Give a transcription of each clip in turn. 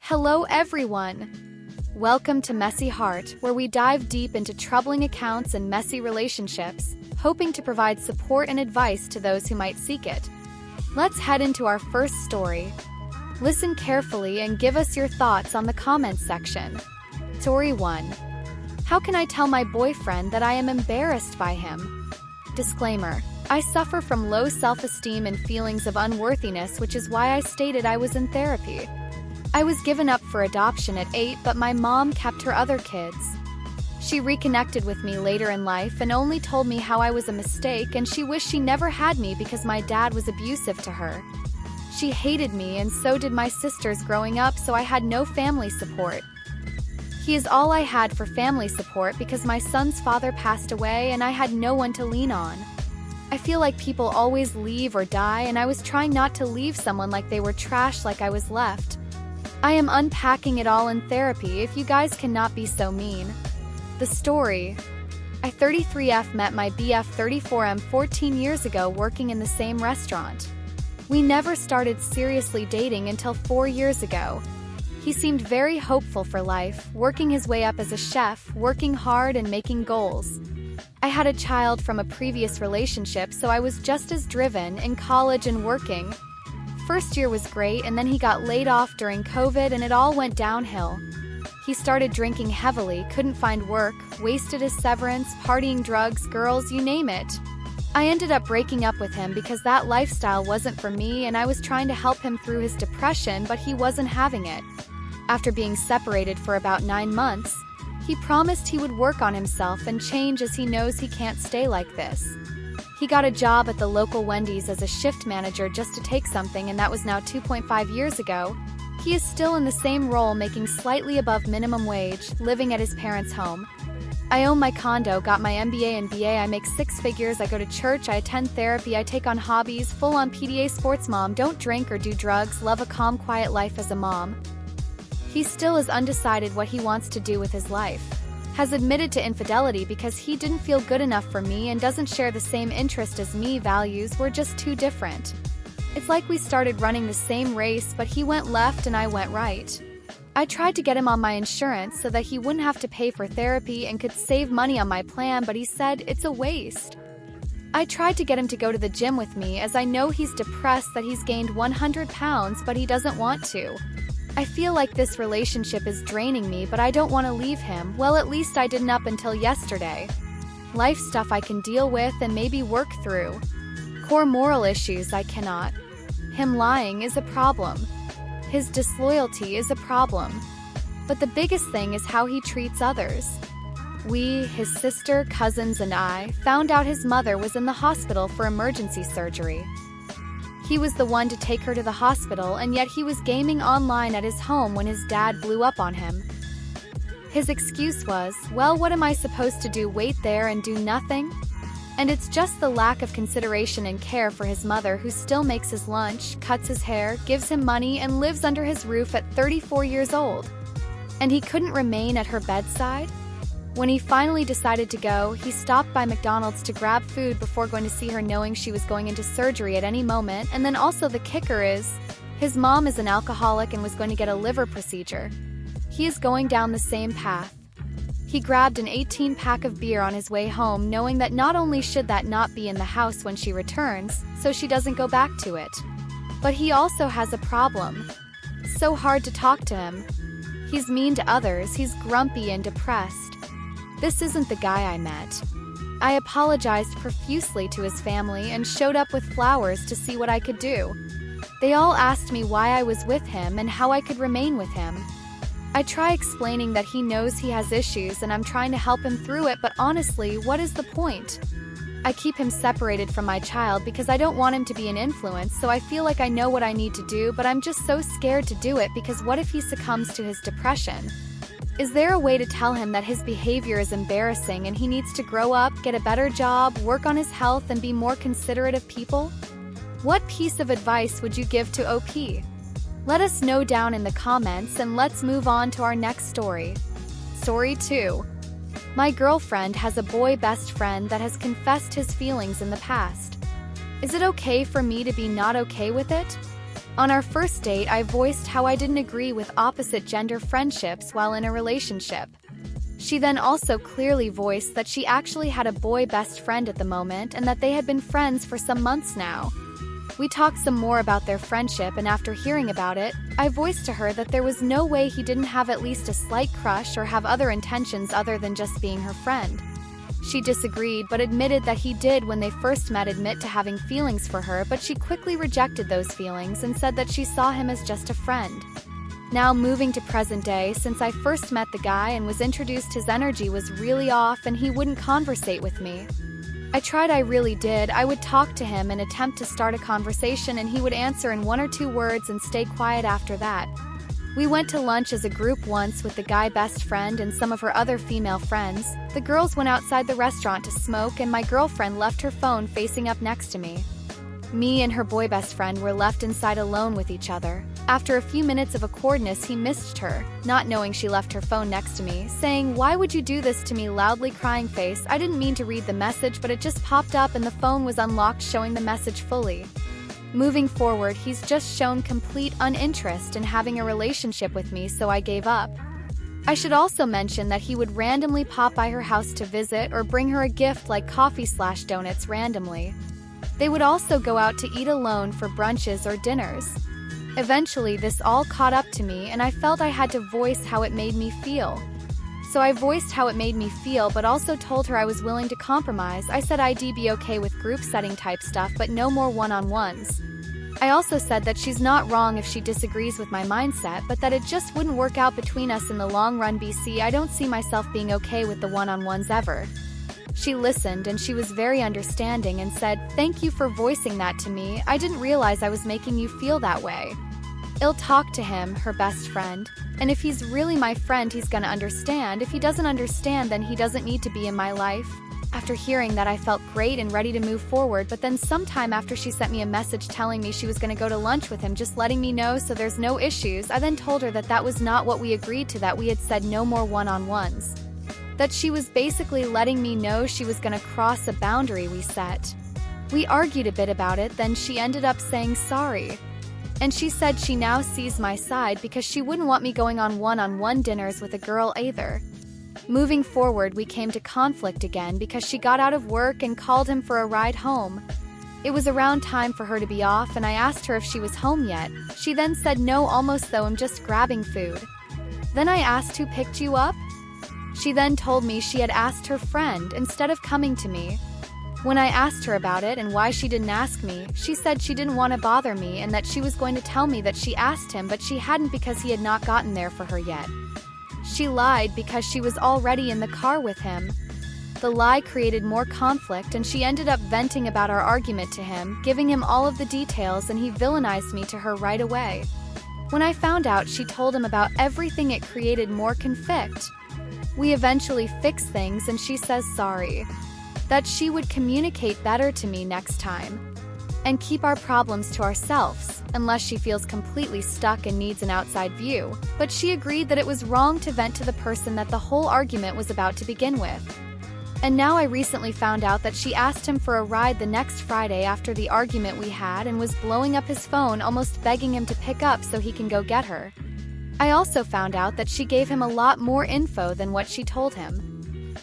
Hello everyone! Welcome to Messy Heart, where we dive deep into troubling accounts and messy relationships, hoping to provide support and advice to those who might seek it. Let's head into our first story. Listen carefully and give us your thoughts on the comments section. Story 1. How can I tell my boyfriend that I am embarrassed by him? Disclaimer. I suffer from low self-esteem and feelings of unworthiness, which is why I stated I was in therapy. I was given up for adoption at 8, but my mom kept her other kids. She reconnected with me later in life and only told me how I was a mistake, and she wished she never had me because my dad was abusive to her. She hated me, and so did my sisters growing up, so I had no family support. He is all I had for family support because my son's father passed away and I had no one to lean on. I feel like people always leave or die, and I was trying not to leave someone like they were trash, like I was left. I am unpacking it all in therapy. If you guys cannot be so mean. The story. I 33F met my BF 34M 14 years ago working in the same restaurant. We never started seriously dating until 4 years ago. He seemed very hopeful for life, working his way up as a chef, working hard and making goals. I had a child from a previous relationship, so I was just as driven in college and working. First year was great, and then he got laid off during COVID and it all went downhill. He started drinking heavily, couldn't find work, wasted his severance, partying, drugs, girls, you name it. I ended up breaking up with him because that lifestyle wasn't for me, and I was trying to help him through his depression, but he wasn't having it. After being separated for about 9 months, he promised he would work on himself and change, as he knows he can't stay like this. He got a job at the local Wendy's as a shift manager just to take something, and that was now 2.5 years ago. He is still in the same role, making slightly above minimum wage, living at his parents' home. I own my condo, got my MBA and BA, I make 6 figures, I go to church, I attend therapy, I take on hobbies, full-on PDA sports mom, don't drink or do drugs, love a calm, quiet life as a mom. He still is undecided what he wants to do with his life. Has admitted to infidelity because he didn't feel good enough for me and doesn't share the same interest as me. Values were just too different. It's like we started running the same race, but he went left and I went right. I tried to get him on my insurance so that he wouldn't have to pay for therapy and could save money on my plan, but he said it's a waste. I tried to get him to go to the gym with me, as I know he's depressed that he's gained 100 pounds, but he doesn't want to. I feel like this relationship is draining me, but I don't want to leave him. Well, at least I didn't up until yesterday. Life stuff I can deal with and maybe work through. Core moral issues I cannot. Him lying is a problem. His disloyalty is a problem. But the biggest thing is how he treats others. We, his sister, cousins, and I, found out his mother was in the hospital for emergency surgery. He was the one to take her to the hospital, and yet he was gaming online at his home when his dad blew up on him. His excuse was, well, what am I supposed to do, wait there and do nothing? And it's just the lack of consideration and care for his mother, who still makes his lunch, cuts his hair, gives him money, and lives under his roof at 34 years old. And he couldn't remain at her bedside? When he finally decided to go, he stopped by McDonald's to grab food before going to see her, knowing she was going into surgery at any moment. And then also the kicker is, his mom is an alcoholic and was going to get a liver procedure. He is going down the same path. He grabbed an 18-pack of beer on his way home, knowing that not only should that not be in the house when she returns, so she doesn't go back to it, but he also has a problem. So hard to talk to him. He's mean to others, he's grumpy and depressed. This isn't the guy I met. I apologized profusely to his family and showed up with flowers to see what I could do. They all asked me why I was with him and how I could remain with him. I try explaining that he knows he has issues and I'm trying to help him through it, but honestly, what is the point? I keep him separated from my child because I don't want him to be an influence, so I feel like I know what I need to do, but I'm just so scared to do it because what if he succumbs to his depression? Is there a way to tell him that his behavior is embarrassing and he needs to grow up, get a better job, work on his health, and be more considerate of people? What piece of advice would you give to OP? Let us know down in the comments, and let's move on to our next story. Story 2. My girlfriend has a boy best friend that has confessed his feelings in the past. Is it okay for me to be not okay with it? On our first date, I voiced how I didn't agree with opposite gender friendships while in a relationship. She then also clearly voiced that she actually had a boy best friend at the moment and that they had been friends for some months now. We talked some more about their friendship, and after hearing about it, I voiced to her that there was no way he didn't have at least a slight crush or have other intentions other than just being her friend. She disagreed but admitted that he did when they first met admit to having feelings for her, but she quickly rejected those feelings and said that she saw him as just a friend. Now moving to present day, since I first met the guy and was introduced, his energy was really off and he wouldn't conversate with me. I really did. I would talk to him and attempt to start a conversation, and he would answer in 1 or 2 words and stay quiet after that. We went to lunch as a group once with the guy best friend and some of her other female friends. The girls went outside the restaurant to smoke and my girlfriend left her phone facing up next to me. Me and her boy best friend were left inside alone with each other. After a few minutes of awkwardness, he missed her, not knowing she left her phone next to me, saying, "Why would you do this to me?" Loudly crying face. I didn't mean to read the message, but it just popped up and the phone was unlocked, showing the message fully. Moving forward, he's just shown complete uninterest in having a relationship with me, so I gave up. I should also mention that he would randomly pop by her house to visit or bring her a gift like coffee/donuts randomly. They would also go out to eat alone for brunches or dinners. Eventually, this all caught up to me and I felt I had to voice how it made me feel. So I voiced how it made me feel, but also told her I was willing to compromise. I said I'd be okay with group setting type stuff, but no more one-on-ones. I also said that she's not wrong if she disagrees with my mindset, but that it just wouldn't work out between us in the long run. BC, I don't see myself being okay with the one-on-ones ever. She listened and she was very understanding and said, "Thank you for voicing that to me. I didn't realize I was making you feel that way." I'll talk to him, her best friend, and if he's really my friend, he's gonna understand. If he doesn't understand, then he doesn't need to be in my life. After hearing that, I felt great and ready to move forward, but then sometime after she sent me a message telling me she was gonna go to lunch with him, just letting me know so there's no issues. I then told her that that was not what we agreed to, that we had said no more one-on-ones. That she was basically letting me know she was gonna cross a boundary we set. We argued a bit about it, then she ended up saying sorry. And she said she now sees my side because she wouldn't want me going on one-on-one dinners with a girl either. Moving forward, we came to conflict again because she got out of work and called him for a ride home. It was around time for her to be off and I asked her if she was home yet. She then said no, almost though, I'm just grabbing food. Then I asked who picked you up? She then told me she had asked her friend instead of coming to me. When I asked her about it and why she didn't ask me, she said she didn't want to bother me and that she was going to tell me that she asked him, but she hadn't because he had not gotten there for her yet. She lied because she was already in the car with him. The lie created more conflict and she ended up venting about our argument to him, giving him all of the details, and he villainized me to her right away. When I found out, she told him about everything. It created more conflict. We eventually fixed things and she says sorry. That she would communicate better to me next time. And keep our problems to ourselves, unless she feels completely stuck and needs an outside view. But she agreed that it was wrong to vent to the person that the whole argument was about to begin with. And now I recently found out that she asked him for a ride the next Friday after the argument we had and was blowing up his phone, almost begging him to pick up so he can go get her. I also found out that she gave him a lot more info than what she told him.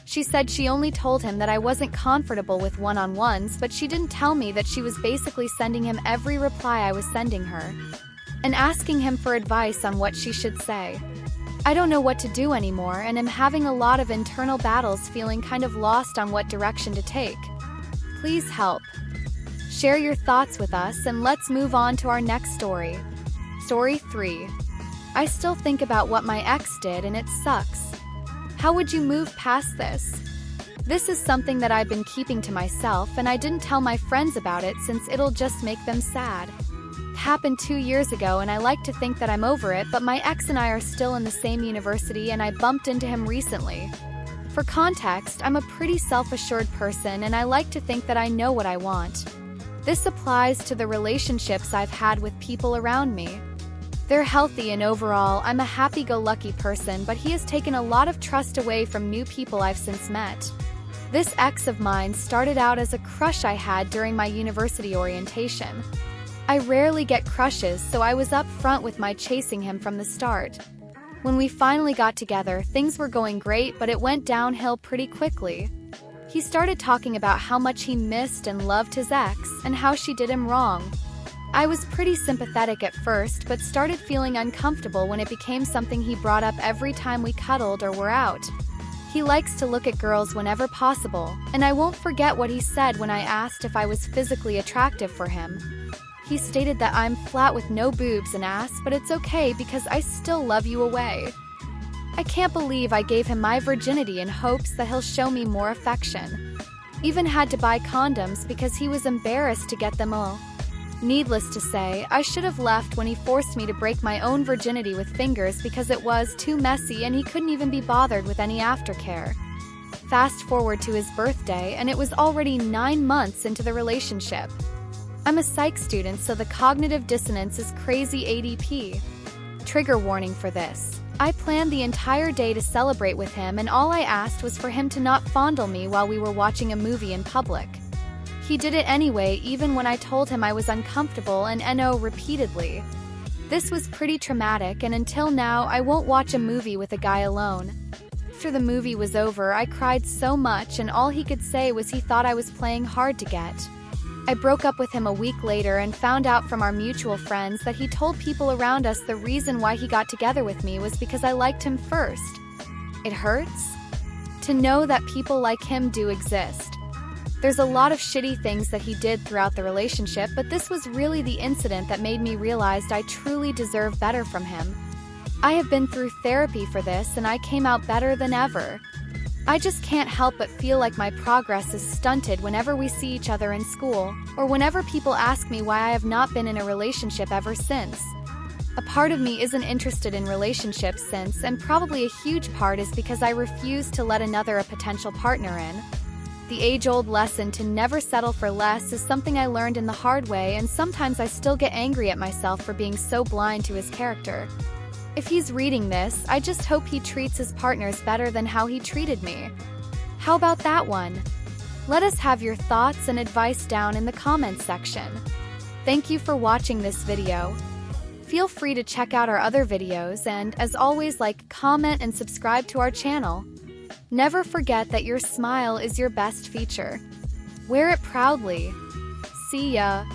She said she only told him that I wasn't comfortable with one-on-ones, but she didn't tell me that she was basically sending him every reply I was sending her and asking him for advice on what she should say. I don't know what to do anymore and am having a lot of internal battles, feeling kind of lost on what direction to take. Please help. Share your thoughts with us and let's move on to our next story. Story 3. I still think about what my ex did and it sucks. How would you move past this? This is something that I've been keeping to myself and I didn't tell my friends about it since it'll just make them sad. It happened 2 years ago and I like to think that I'm over it, but my ex and I are still in the same university and I bumped into him recently. For context, I'm a pretty self-assured person and I like to think that I know what I want. This applies to the relationships I've had with people around me. They're healthy and overall, I'm a happy-go-lucky person, but he has taken a lot of trust away from new people I've since met. This ex of mine started out as a crush I had during my university orientation. I rarely get crushes, so I was up front with my chasing him from the start. When we finally got together, things were going great, but it went downhill pretty quickly. He started talking about how much he missed and loved his ex, and how she did him wrong. I was pretty sympathetic at first, but started feeling uncomfortable when it became something he brought up every time we cuddled or were out. He likes to look at girls whenever possible, and I won't forget what he said when I asked if I was physically attractive for him. He stated that I'm flat with no boobs and ass, but it's okay because I still love you away. I can't believe I gave him my virginity in hopes that he'll show me more affection. Even had to buy condoms because he was embarrassed to get them all. Needless to say, I should have left when he forced me to break my own virginity with fingers because it was too messy and he couldn't even be bothered with any aftercare. Fast forward to his birthday and it was already 9 months into the relationship. I'm a psych student, so the cognitive dissonance is crazy ADP. Trigger warning for this. I planned the entire day to celebrate with him, and all I asked was for him to not fondle me while we were watching a movie in public. He did it anyway, even when I told him I was uncomfortable and NO repeatedly. This was pretty traumatic, and until now I won't watch a movie with a guy alone. After the movie was over, I cried so much, and all he could say was he thought I was playing hard to get. I broke up with him a week later and found out from our mutual friends that he told people around us the reason why he got together with me was because I liked him first. It hurts to know that people like him do exist. There's a lot of shitty things that he did throughout the relationship, but this was really the incident that made me realize I truly deserve better from him. I have been through therapy for this and I came out better than ever. I just can't help but feel like my progress is stunted whenever we see each other in school, or whenever people ask me why I have not been in a relationship ever since. A part of me isn't interested in relationships since, and probably a huge part is because I refuse to let a potential partner in. The age-old lesson to never settle for less is something I learned in the hard way, and sometimes I still get angry at myself for being so blind to his character. If he's reading this, I just hope he treats his partners better than how he treated me. How about that one? Let us have your thoughts and advice down in the comments section. Thank you for watching this video. Feel free to check out our other videos and, as always, like, comment, and subscribe to our channel. Never forget that your smile is your best feature. Wear it proudly. See ya!